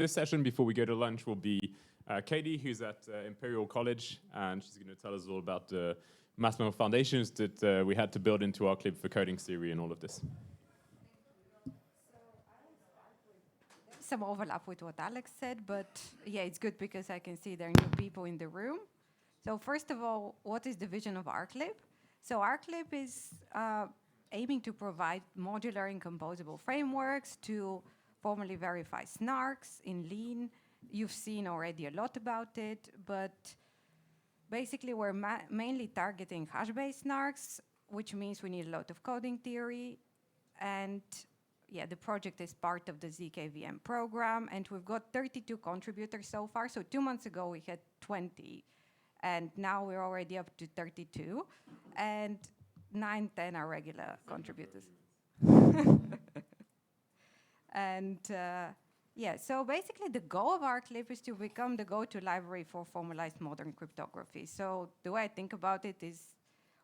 This session, before we go to lunch, will be Katie, who's at Imperial College, and she's going to tell us all about the mathematical foundations that we had to build into our clip for coding theory and all of this. Some overlap with what Alex said, but yeah, it's good because I can see there are new people in the room. So first of all, what is the vision of RClip? So RClip is aiming to provide modular and composable frameworks to formally verify snarks in Lean. You've seen already a lot about it, but basically we're mainly targeting hash-based snarks, which means we need a lot of coding theory. And yeah, the project is part of the ZKVM program, and we've got 32 contributors so far. So 2 months ago, we had 20, and now we're already up to 32, and 9, 10 are regular contributors. And yeah, so basically the goal of RClip is to become the go-to library for formalized modern cryptography. So the way I think about it is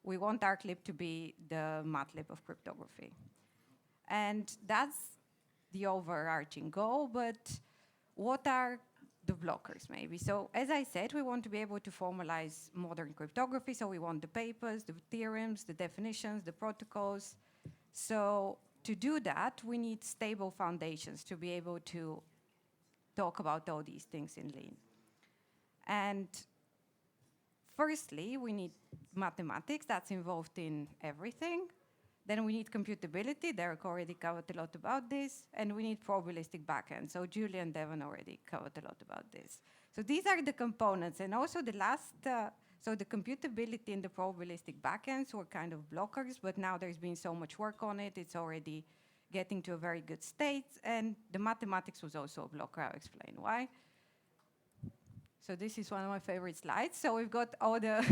we want RClip to be the MATLib of cryptography. And that's the overarching goal, but what are the blockers maybe? So as I said, we want to be able to formalize modern cryptography. So we want the papers, the theorems, the definitions, the protocols. So to do that, we need stable foundations to be able to talk about all these things in Lean. And firstly, we need mathematics that's involved in everything. Then we need computability. Derek already covered a lot about this. And we need probabilistic backend. So Julie and Devon already covered a lot about this. So these are the components. And also the last, so the computability and the probabilistic backends were kind of blockers, but now there's been so much work on it. It's already getting to a very good state. And the mathematics was also a blocker. I'll explain why. So this is one of my favorite slides. So we've got all the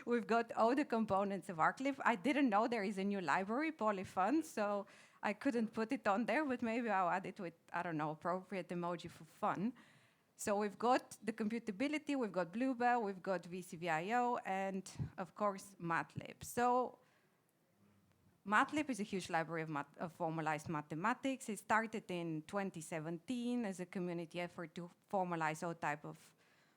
we've got all the components of RClip. I didn't know there is a new library, Polyfun, so I couldn't put it on there, but maybe I'll add it with, I don't know, appropriate emoji for fun. So we've got the computability, we've got Bluebell, we've got VCVIO, and of course, MATLib. So MATLib is a huge library of formalized mathematics. It started in 2017 as a community effort to formalize all type of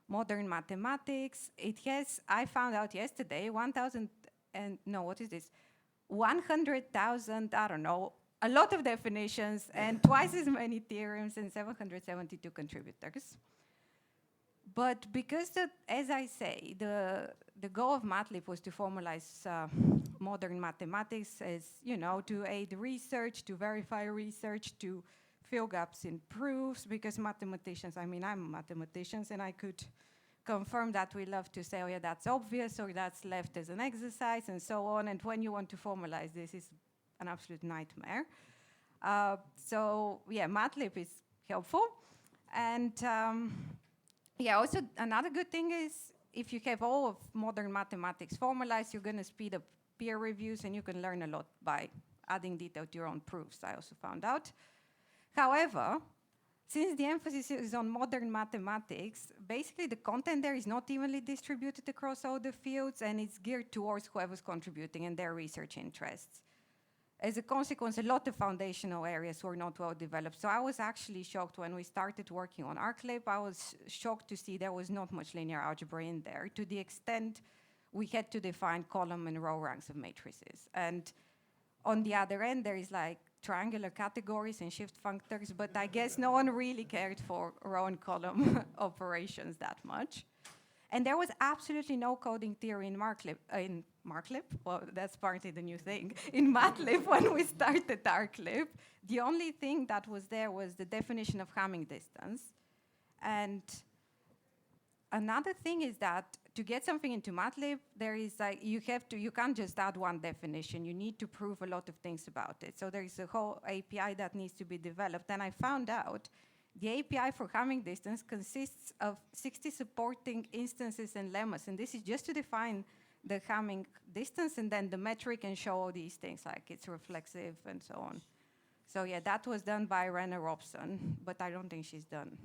modern mathematics. It has, I found out yesterday, 100,000, I don't know, a lot of definitions and twice as many theorems and 772 contributors. But because, as I say, the goal of MATLib was to formalize modern mathematics as, you know, to aid research, to verify research, to fill gaps in proofs, because mathematicians, I mean, I'm a mathematician, and I could confirm that we love to say, oh yeah, that's obvious, or that's left as an exercise, and so on. And when you want to formalize this, it's an absolute nightmare. So yeah, MATLib is helpful. And yeah, also another good thing is if you have all of modern mathematics formalized, you're going to speed up peer reviews, and you can learn a lot by adding detail to your own proofs, I also found out. However, since the emphasis is on modern mathematics, basically the content there is not evenly distributed across all the fields, and it's geared towards whoever's contributing and their research interests. As a consequence, a lot of foundational areas were not well developed. So I was actually shocked when we started working on RClip. I was shocked to see there was not much linear algebra in there, to the extent we had to define column and row ranks of matrices. And on the other end, there is like triangular categories and shift functors, but I guess no one really cared for row and column operations that much. And there was absolutely no coding theory in MATLib, well, that's partly the new thing, in MATLib when we started RClip. The only thing that was there was the definition of Hamming distance. And another thing is that to get something into MATLib, there is like, you can't just add one definition. You need to prove a lot of things about it. So there is a whole API that needs to be developed. And I found out the API for Hamming distance consists of 60 supporting instances and lemmas. And this is just to define the Hamming distance, and then the metric, and show all these things like it's reflexive and so on. So yeah, that was done by Rena Robson, but I don't think she's done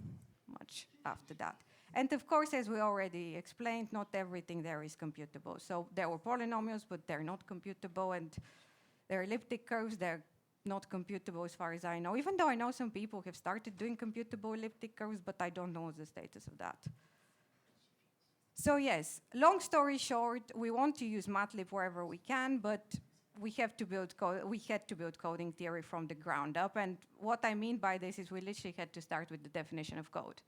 much after that. And of course, as we already explained, not everything there is computable. So there were polynomials, but they're not computable, and they're elliptic curves, they're not computable as far as I know, even though I know some people have started doing computable elliptic curves, but I don't know the status of that. So yes, long story short, we want to use MATLAB wherever we can, but we had to build coding theory from the ground up. And what I mean by this is we literally had to start with the definition of code.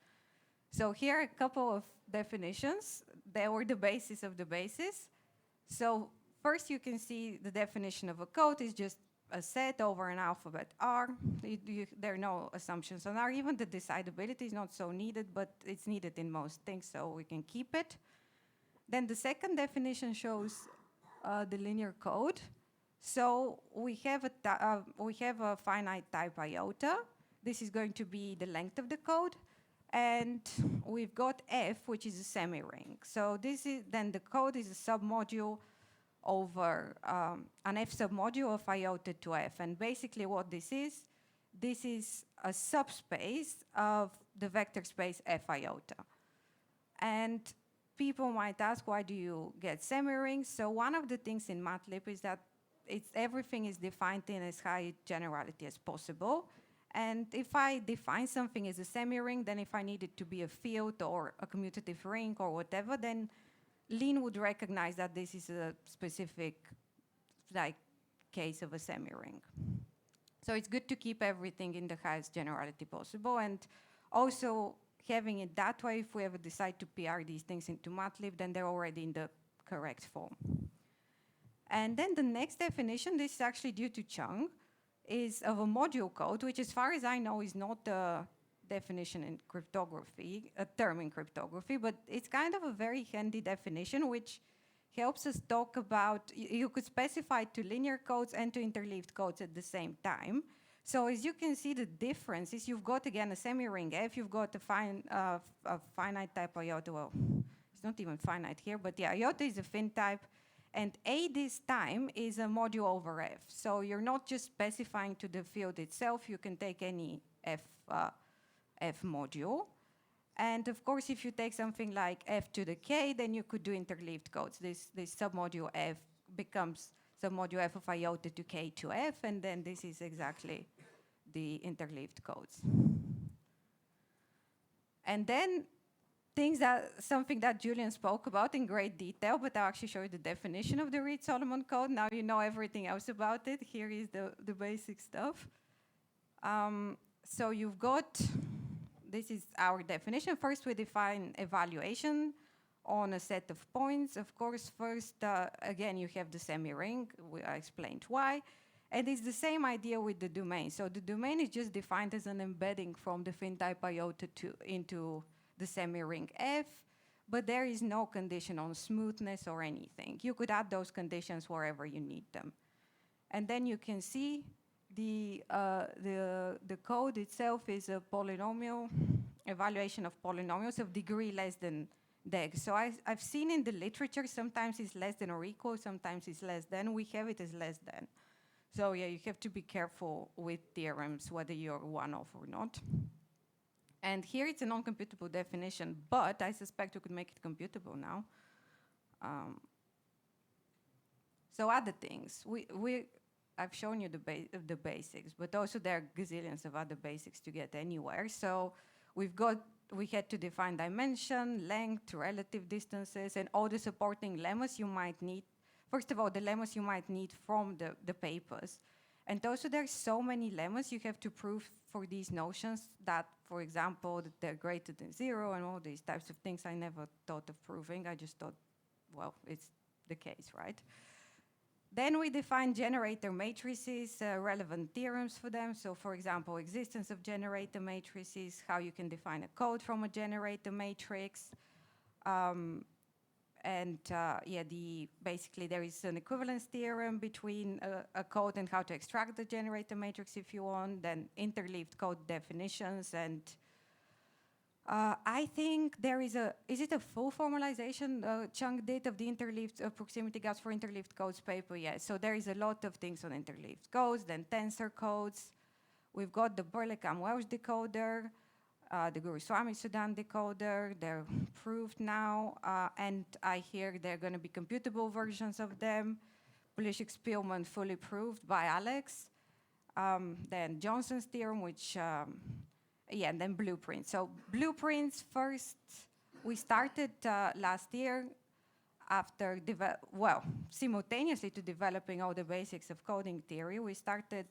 So here are a couple of definitions. They were the basis of the basis. So first you can see the definition of a code is just a set over an alphabet R. There are no assumptions on R. Even the decidability is not so needed, but it's needed in most things, so we can keep it. Then the second definition shows the linear code. So we have a finite type iota. This is going to be the length of the code. And we've got F, which is a semi-ring. So this is then the code is a submodule over an F submodule of iota to F. And basically what this is a subspace of the vector space F iota. And people might ask, why do you get semi-rings? So one of the things in MATLAB is that everything is defined in as high generality as possible. And if I define something as a semi-ring, then if I need it to be a field or a commutative ring or whatever, then Lean would recognize that this is a specific case of a semi-ring. So it's good to keep everything in the highest generality possible. And also having it that way, if we ever decide to PR these things into MATLAB, then they're already in the correct form. And then the next definition, this is actually due to Chung, is of a module code, which as far as I know is not a definition in cryptography, a term in cryptography, but it's kind of a very handy definition which helps us talk about, you could specify to linear codes and to interleaved codes at the same time. So as you can see, the difference is you've got, again, a semi-ring F, you've got a finite type iota, well, it's not even finite here, but yeah, iota is a fin type, and A this time is a module over F. So you're not just specifying to the field itself, you can take any F module. And of course, if you take something like F to the K, then you could do interleaved codes. This submodule F becomes submodule F of iota to K to F, and then this is exactly the interleaved codes. And then something that Julian spoke about in great detail, but I'll actually show you the definition of the Reed-Solomon code. Now you know everything else about it. Here is the basic stuff. So you've got, this is our definition. First, we define evaluation on a set of points. Of course, first, again, you have the semi-ring. I explained why. And it's the same idea with the domain. So the domain is just defined as an embedding from the fin type iota into the semi-ring F, but there is no condition on smoothness or anything. You could add those conditions wherever you need them. And then you can see the code itself is a polynomial, evaluation of polynomials of degree less than deg. So I've seen in the literature, sometimes it's less than or equal, sometimes it's less than. We have it as less than. So yeah, you have to be careful with theorems, whether you're one-off or not. And here it's a non-computable definition, but I suspect we could make it computable now. So other things, I've shown you the basics, but also there are gazillions of other basics to get anywhere. So we had to define dimension, length, relative distances, and all the supporting lemmas you might need. First of all, the lemmas you might need from the papers. And also there's so many lemmas you have to prove for these notions that, for example, that they're greater than 0 and all these types of things I never thought of proving. I just thought, well, it's the case, right? Then we define generator matrices, relevant theorems for them. So for example, existence of generator matrices, how you can define a code from a generator matrix. Basically there is an equivalence theorem between a code and how to extract the generator matrix if you want, then interleaved code definitions, and I think there is is it a full formalization Chung did of the interleaved proximity gaps for interleaved codes paper? Yes, so there is a lot of things on interleaved codes, then tensor codes. We've got the Burley-Welsh decoder, the Guruswamy-Sudan decoder, they're proved now, and I hear they're going to be computable versions of them. Pulisic-Spielman fully proved by Alex. then Johnson's theorem, which, and then blueprints. So blueprints first, we started last year after, simultaneously to developing all the basics of coding theory, we started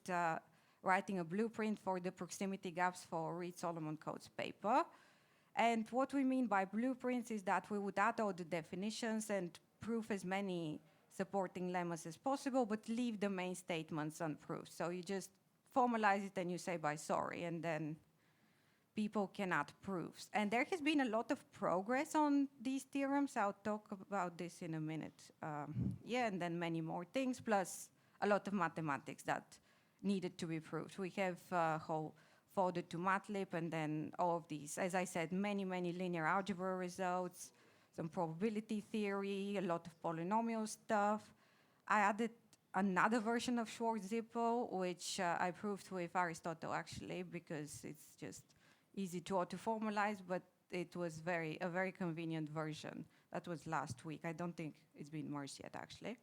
writing a blueprint for the proximity gaps for Reed-Solomon codes paper. And what we mean by blueprints is that we would add all the definitions and prove as many supporting lemmas as possible, but leave the main statements unproved. So you just formalize it and you say by sorry, and then people can add proofs. And there has been a lot of progress on these theorems. I'll talk about this in a minute. And then many more things, plus a lot of mathematics that needed to be proved. We have a whole folder to MATLAB, and then all of these, as I said, many linear algebra results, some probability theory, a lot of polynomial stuff. I added another version of Schwarz-Zippel, which I proved with Aristotle, actually, because it's just easy to auto-formalize, but it was a very convenient version. That was last week. I don't think it's been merged yet, actually.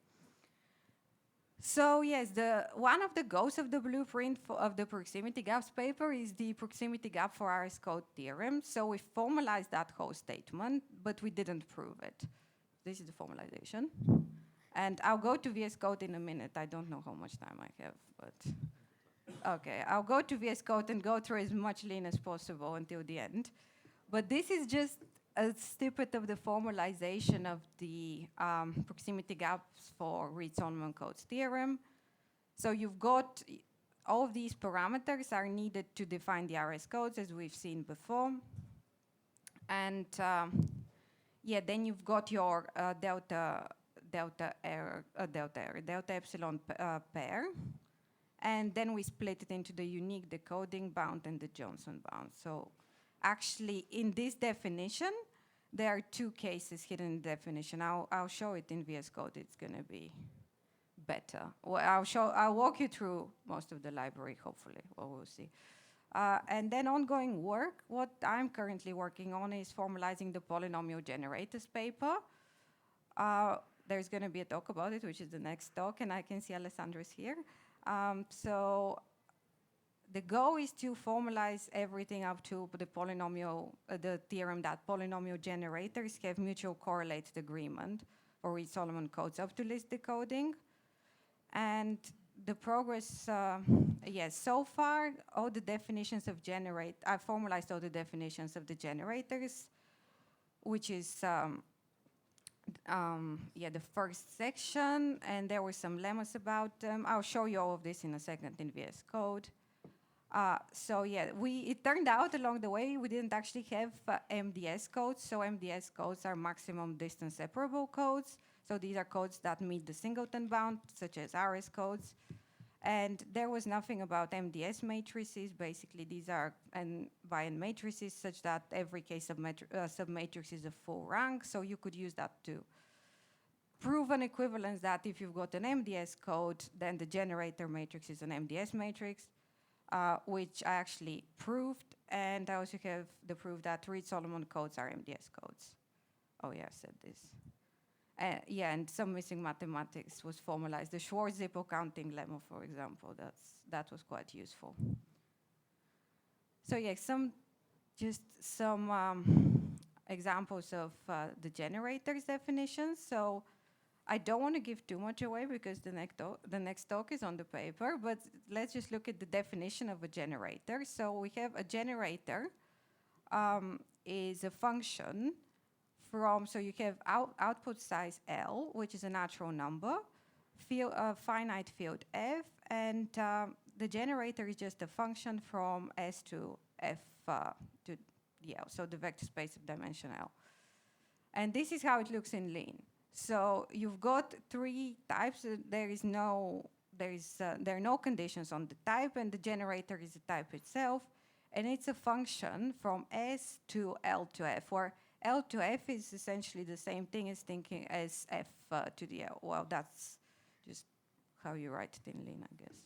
So yes, one of the goals of the blueprint of the proximity gaps paper is the proximity gap for RS code theorem. So we formalized that whole statement, but we didn't prove it. This is the formalization. And I'll go to VS Code in a minute. I don't know how much time I have, but okay. I'll go to VS Code and go through as much lean as possible until the end. But this is just a snippet of the formalization of the proximity gaps for Reed-Solomon codes theorem. So you've got all of these parameters are needed to define the RS codes, as we've seen before. And then you've got your delta epsilon pair. And then we split it into the unique decoding bound and the Johnson bound. So actually, in this definition, there are two cases hidden in the definition. I'll show it in VS Code. It's going to be better. Well, I'll walk you through most of the library, hopefully. Well, we'll see. And then ongoing work. What I'm currently working on is formalizing the polynomial generators paper. There's going to be a talk about it, which is the next talk, and I can see Alessandra's here. So the goal is to formalize everything up to the polynomial, the theorem that polynomial generators have mutual correlated agreement for Reed-Solomon codes up to list decoding. And the progress, so far, all the definitions of I formalized all the definitions of the generators, which is, the first section, and there were some lemmas about them. I'll show you all of this in a second in VS Code. It turned out along the way we didn't actually have MDS codes. So MDS codes are maximum distance separable codes. So these are codes that meet the singleton bound, such as RS codes. And there was nothing about MDS matrices. Basically, these are N-by-N matrices such that every case submatrix is a full rank. So you could use that to prove an equivalence that if you've got an MDS code, then the generator matrix is an MDS matrix. Which I actually proved, and I also have the proof that Reed-Solomon codes are MDS codes. Oh yeah, I said this. And some missing mathematics was formalized. The Schwarz-Zippel counting lemma, for example, that was quite useful. So yeah, some examples of the generators definitions. So I don't want to give too much away because the next talk is on the paper, but let's just look at the definition of a generator. So we have a generator is a function from, so you have output size L, which is a natural number, finite field F, and the generator is just a function from S to F to the L, so the vector space of dimension L. And this is how it looks in lean. So you've got three types. There are no conditions on the type, and the generator is the type itself. And it's a function from S to L to F, where L to F is essentially the same thing as thinking as F to the L. Well, that's just how you write it in lean, I guess.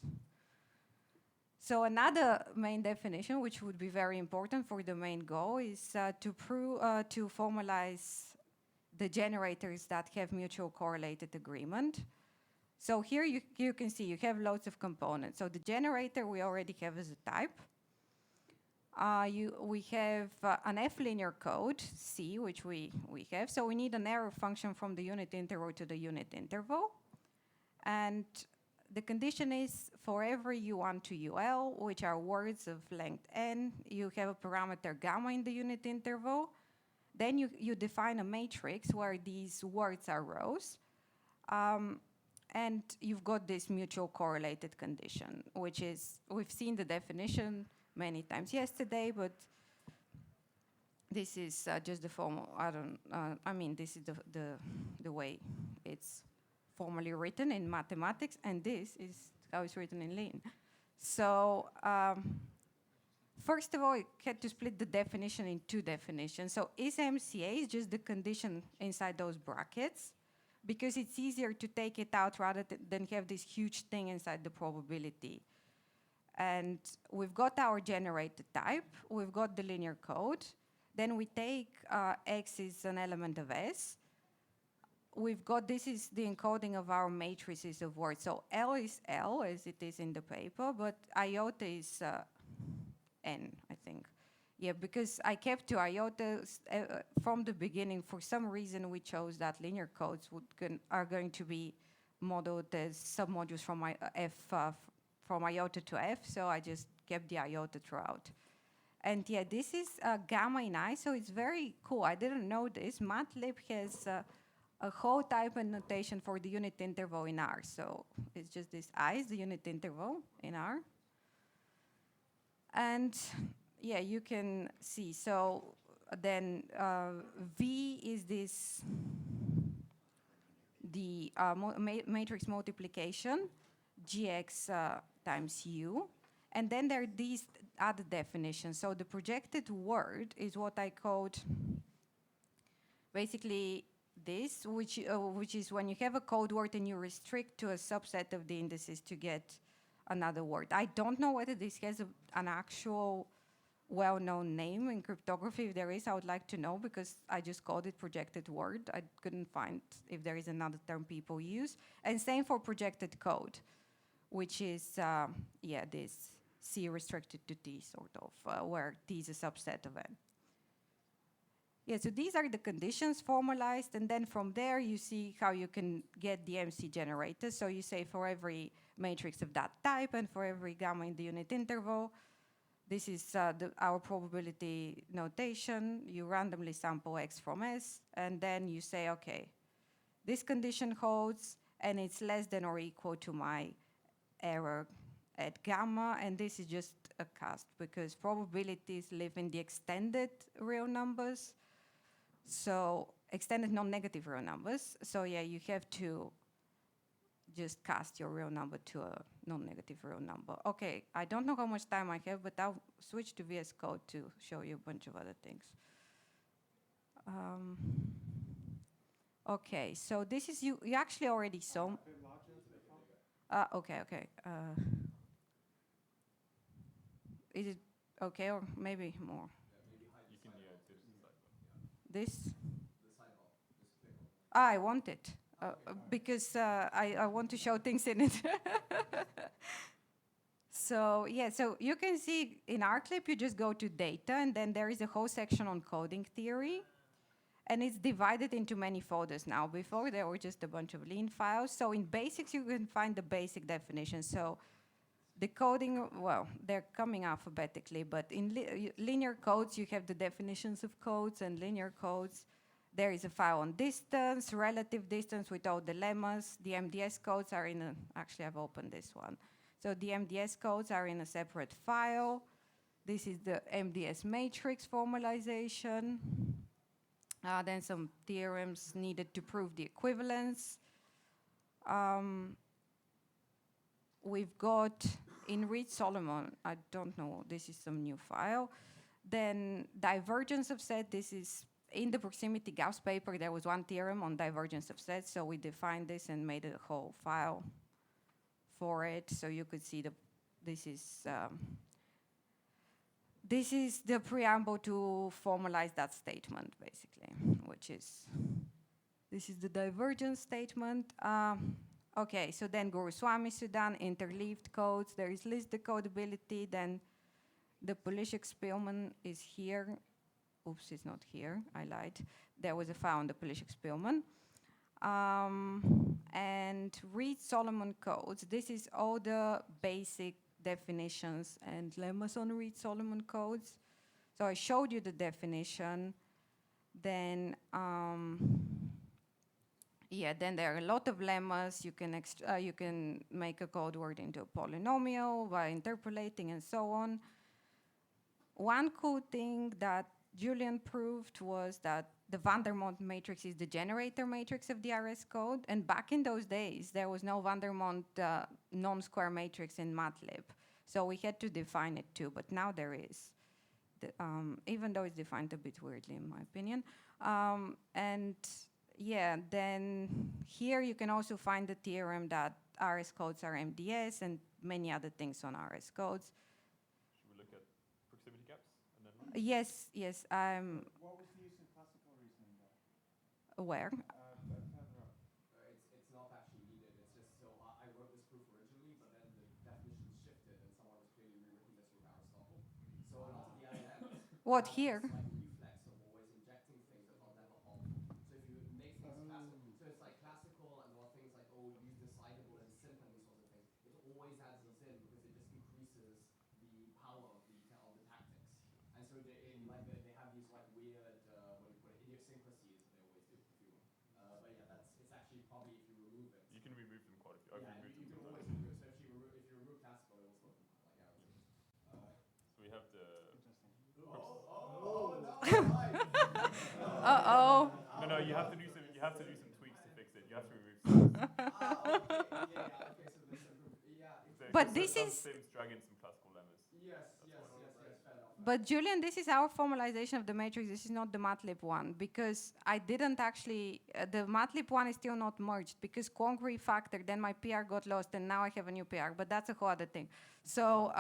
So another main definition, which would be very important for the main goal, is to formalize the generators that have mutual correlated agreement. So here you can see you have loads of components. So the generator we already have as a type. We have an F linear code, C, which we have. So we need an error function from the unit interval to the unit interval. And the condition is for every U1 to UL, which are words of length n, you have a parameter gamma in the unit interval. Then you define a matrix where these words are rows. And you've got this mutual correlated condition, which is, we've seen the definition many times yesterday, but this is just the form, I mean, this is the way it's formally written in mathematics, and this is how it's written in Lean. So first of all, I had to split the definition in two definitions. So is MCA is just the condition inside those brackets, because it's easier to take it out rather than have this huge thing inside the probability. And we've got our generated type, we've got the linear code, then we take X is an element of S. We've got, this is the encoding of our matrices of words. So L is L, as it is in the paper, but iota is N, I think. Yeah, because I kept to iotas from the beginning. For some reason, we chose that linear codes are going to be modeled as submodules from from iota to F, so I just kept the iota throughout. And yeah, this is gamma in I, so it's very cool. I didn't know this. MATLAB has a whole type and notation for the unit interval in R. So it's just this I is the unit interval in R. And yeah, you can see. So then V is this, the matrix multiplication, GX times U. And then there are these other definitions. So the projected word is what I called basically this, which is when you have a code word and you restrict to a subset of the indices to get another word. I don't know whether this has an actual well-known name in cryptography. If there is, I would like to know, because I just called it projected word. I couldn't find if there is another term people use. And same for projected code, which is, yeah, this C restricted to T, sort of, where T is a subset of N. Yeah, so these are the conditions formalized, and then from there you see how you can get the MC generator. So you say for every matrix of that type and for every gamma in the unit interval, this is our probability notation. You randomly sample X from S, and then you say, okay, this condition holds, and it's less than or equal to my error at gamma, and this is just a cast, because probabilities live in the extended real numbers. So extended non-negative real numbers. So yeah, you have to just cast your real number to a non-negative real number. Okay, I don't know how much time I have, but I'll switch to VS Code to show you a bunch of other things. Okay, so this is, you actually already saw. Okay. Is it okay, or maybe more? You can This? I want it, because I want to show things in it. So yeah, so you can see in our clip, you just go to data, and then there is a whole section on coding theory. And it's divided into many folders now. Before, there were just a bunch of Lean files. So in basics, you can find the basic definition. So the coding, well, they're coming alphabetically, but in linear codes, you have the definitions of codes and linear codes. There is a file on distance, relative distance with all the lemmas. The MDS codes are in a, actually I've opened this one. So the MDS codes are in a separate file. This is the MDS matrix formalization. Then some theorems needed to prove the equivalence. We've got in Reed-Solomon, I don't know, this is some new file. Then divergence of set, this is in the proximity Gauss paper, there was one theorem on divergence of sets, so we defined this and made a whole file for it. So you could see this is the preamble to formalize that statement, basically, which is, this is the divergence statement. Okay, so then Guruswami Sudan, interleaved codes, there is list decodability, then the Polishek Spielman is here. Oops, it's not here, I lied. There was a file on the Polishek Spielman. And Reed-Solomon codes, this is all the basic definitions and lemmas on Reed-Solomon codes. So I showed you the definition. Then, yeah, then there are a lot of lemmas. You can make a code word into a polynomial by interpolating and so on. One cool thing that Julian proved was that the van der Monde matrix is the generator matrix of the RS code. And back in those days, there was no van der Monde non-square matrix in MATLAB. So we had to define it too, but now there is. Even though it's defined a bit weirdly, in my opinion. And yeah, then here you can also find the theorem that RS codes are MDS and many other things on RS codes. Should we look at proximity gaps and then? Yes. What was the use of classical reasoning there? Where? Further up. It's not actually needed. It's just so I wrote this proof originally, but then the definitions shifted and someone was clearly rewritten this with Aristotle. So a lot of the LLMs What have here? this, like, reflex of always injecting things that are never harmful. So if you make things classical, so it's like classical and there are things like, oh, use decidable and simp and these sorts of things. It always adds these in because it just increases the power of the tactics. And so they have these like weird, what do you put it, idiosyncrasies that they always do. But yeah, it's actually probably if you remove it. You can remove them quite a few. Yeah, I've removed you them can sometimes. always remove. So if you remove classical, it will still come like arrows. So we have the. Uh-oh. No, you have to do some. You have to do some tweaks to fix it. You have to remove some. But this is- Sims drag in some classical lemmas. Yes, fair enough. But Julian, this is our formalization of the matrix. This is not the MATLAB one, because I didn't actually, the MATLAB one is still not merged because Quong refactored, then my PR got lost, and now I have a new PR, but that's a whole other thing. So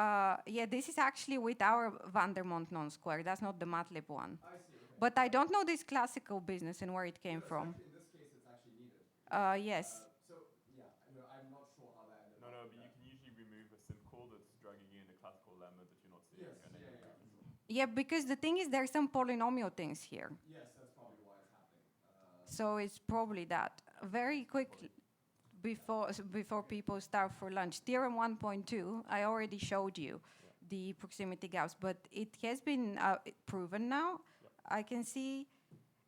yeah, this is actually with our van der Monde non-square. That's not the MATLAB one. I see. Okay. But I don't know this classical business and where it came from. In this case, it's actually needed. Yes. So yeah, no, I'm not sure how that ended. No, but you can usually remove a sim call that's dragging in a classical lemma that you're not seeing. Yes, And then you yeah. remove it. Yeah, because the thing is, there's some polynomial things here. Yes, that's probably why it's happening. So it's probably that. Very quickly, before people start for lunch, theorem 1.2, I already showed you the proximity gaps, but it has been proven now. I can see,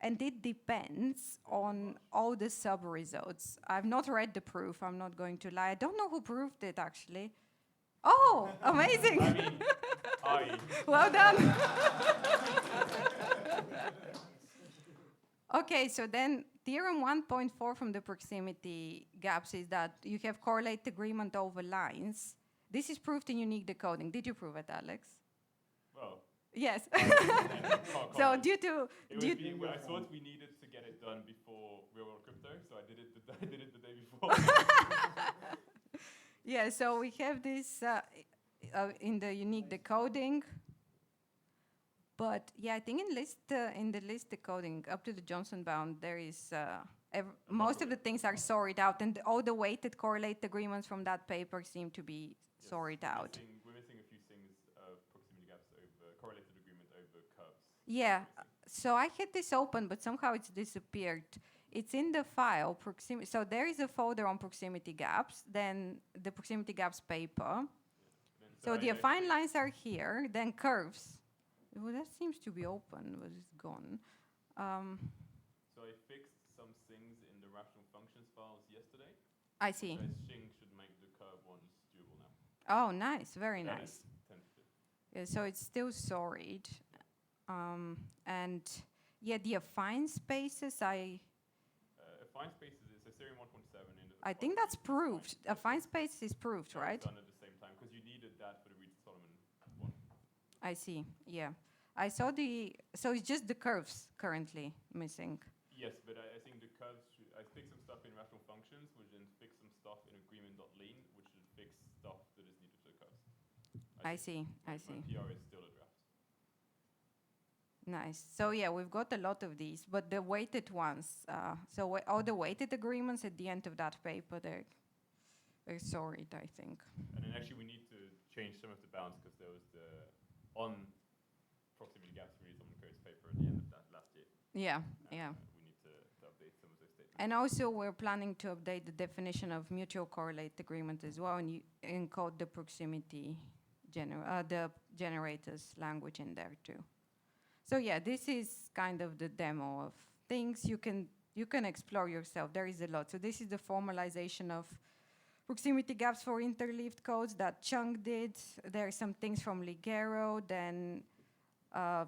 and it depends on all the sub-results. I've not read the proof, I'm not going to lie. I don't know who proved it, actually. Oh, amazing. I mean, Well done. Okay, so then theorem 1.4 from the proximity gaps is that you have correlate agreement over lines. This is proved in unique decoding. Did you prove it, Alex? well. Yes. Can't So comment. due to I thought we needed to get it done before real world crypto, so I did it the day before. yeah, so we have this in the unique decoding. But yeah, I think in the list decoding up to the Johnson bound, there is most of the things are sorted out, and all the weighted correlate agreements from that paper seem to be sorted out. We're missing a few things of proximity gaps over correlated agreement over curves. Yeah, so I had this open, but somehow it's disappeared. It's in the file, so there is a folder on proximity gaps, then the proximity gaps paper. So the affine lines are here, then curves. Well, that seems to be open, but it's gone. So I fixed some things in the rational functions files yesterday. I see. So Xing should make the curve ones doable now. Oh, nice, very That nice. is tentative. Yeah, so it's still sorted. And yeah, the affine spaces, Affine spaces is a theorem 1.7 in the. I think that's proved. Affine space is proved, right? Done at the same time because you needed that for the Reed-Solomon one. I see, yeah. I saw so it's just the curves currently missing. Yes, but I think the curves I fixed some stuff in rational functions, which then fixed some stuff in agreement.lean, which should fix stuff that is needed for the curves. I see. My PR is still a draft. Nice. So yeah, we've got a lot of these, but the weighted ones, all the weighted agreements at the end of that paper, Sorry, I think. And then actually we need to change some of the bounds because there was the on proximity gaps release on the code's paper at the end of that last year. Yeah, yeah. We need to update some of those statements. And also, we're planning to update the definition of mutual correlate agreement as well, and encode the proximity the generators language in there too. So yeah, this is kind of the demo of things you can explore yourself. There is a lot. So this is the formalization of proximity gaps for interleaved codes that Chunk did. There are some things from Ligero, then a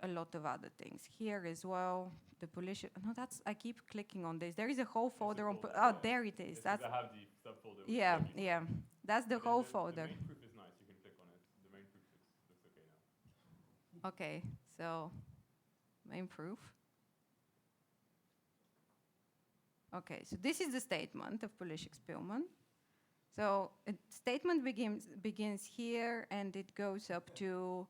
lot of other things here as well. The pollution. No, that's. I keep clicking on this. There is a whole folder on. Oh, there it is. That's That's. I have the subfolder. with Yeah, the yeah. That's the whole folder. The main proof is nice. You can click on it. The main proof looks okay now. Okay, so main proof. Okay, so this is the statement of Polish-Spielmann. So a statement begins here and it goes up to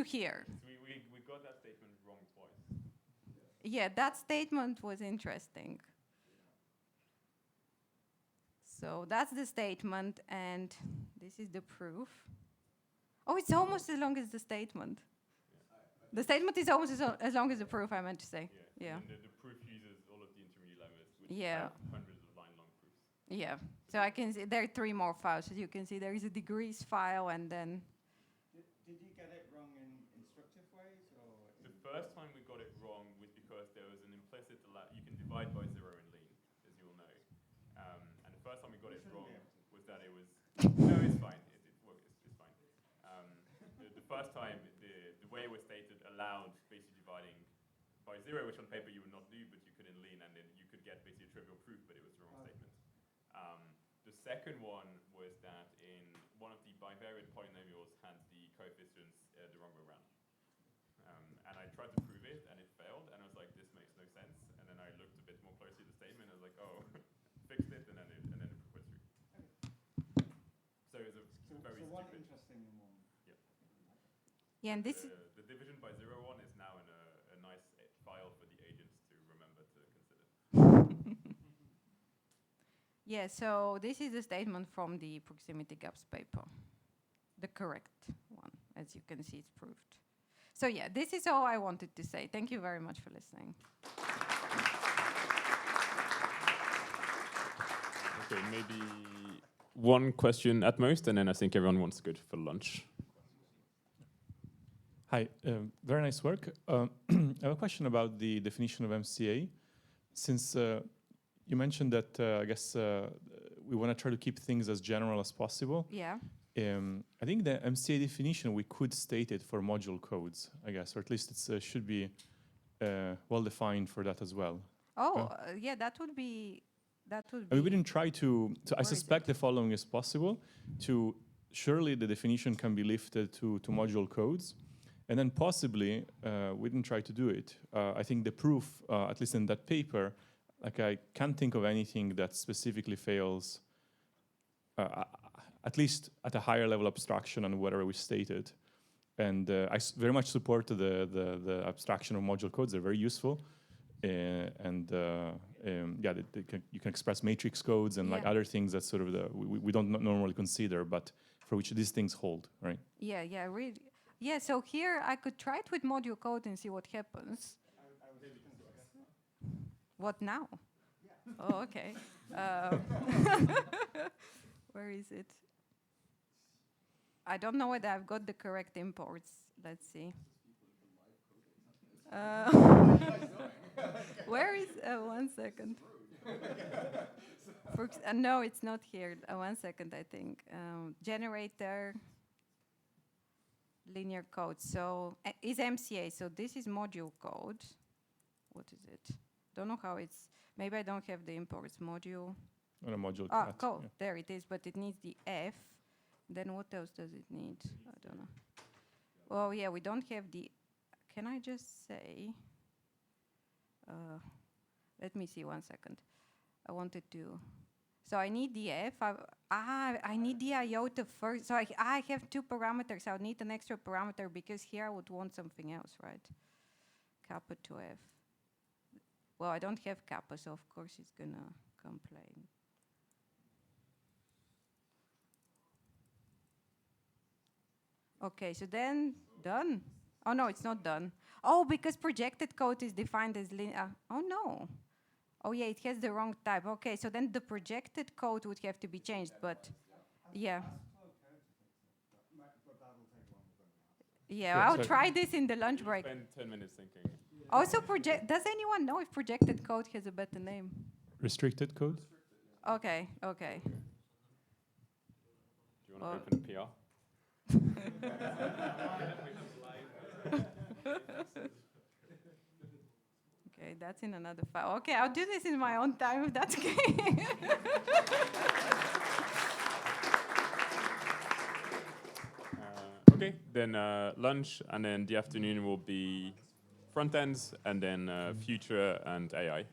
here. So we got that statement wrong twice. Yeah, that statement was interesting. So that's the statement, and this is the proof. Oh, it's almost as long as the statement. The statement is almost as long as the proof, I meant to say. Yeah. And the proof uses all of the intermediate language, which Yeah. have hundreds of line-long proofs. Yeah. So I can see there are 3 more files. As you can see, there is a degrees file, and then Did you get it wrong in instructive ways, or? The first time we got it wrong was because there was an implicit you can divide by 0 in lean, as you all know. And the first time we got it wrong was that it was no, it's fine. It works. It's fine. The first time the way it was stated allowed basically dividing by 0, which on paper you would not do, but you could in lean, and then you could get basically a trivial proof, but it was the wrong statement. The second one was that in one of the bivariate polynomials had the coefficients the wrong way around. And I tried to prove it, and it failed, and I was like, this makes no sense. And then I looked a bit more closely at the statement, and I was like, oh, fixed it, and then the proof went through. So it was a very one stupid. interesting and one. Yep. yeah, and this The division by 0 one is now in a nice file for the agents to remember to consider. yeah. So this is the statement from the proximity gaps paper, the correct one. As you can see, it's proved. So yeah, this is all I wanted to say. Thank you very much for listening. Okay, maybe one question at most, and then I think everyone wants to go for lunch. Hi, very nice work. I have a question about the definition of MCA. Since you mentioned that, I guess, we want to try to keep things as general as possible. Yeah. I think the MCA definition, we could state it for module codes, I guess, or at least it should be well defined for that as well. Oh, yeah, that would be. I mean, we didn't try to I Where is suspect the following is possible. Surely the definition can be lifted to module codes. And then possibly, we didn't try to do it. I think the proof, at least in that paper, like I can't think of anything that specifically fails, at least at a higher level abstraction on whatever we stated. And I very much support the abstraction of module codes. They're very useful. Yeah, you can express matrix codes and like other things that sort of we don't normally consider, but for which these things hold, right? Yeah, yeah, really. Yeah, so here I could try it with module code and see what happens. What now? Oh, okay. Where is it? I don't know whether I've got the correct imports. Let's see. Where is? 1 second. No, it's not here. 1 second, I think. Generator. Linear code. So is MCA. So this is module code. What is it? Don't know how it's. Maybe I don't have the imports module. On a module. Cool. Yeah. There it is. But it needs the F. Then what else does it need? I don't know. Oh yeah, we don't have the. Can I just say? Let me see 1 second. I wanted to. So I need the F. I need the iota first. So I have 2 parameters. I would need an extra parameter because here I would want something else, right? Kappa to F. Well, I don't have kappa, so of course it's gonna complaint. Okay, so then done. Oh no, it's not done. Oh, because projected code is defined as linear. Oh no. Oh yeah, it has the wrong type. Okay, so then the projected code would have to be changed, but yeah. Yeah, Yeah, I'll so- try this in the lunch break. Spend 10 minutes thinking. Also, does anyone know if projected code has a better name? Restricted code? Okay, okay. Do you want Well- to open a PR? Okay, that's in another file. Okay, I'll do this in my own time if that's okay. Okay, then lunch, and then the afternoon will be front ends, and then future and AI.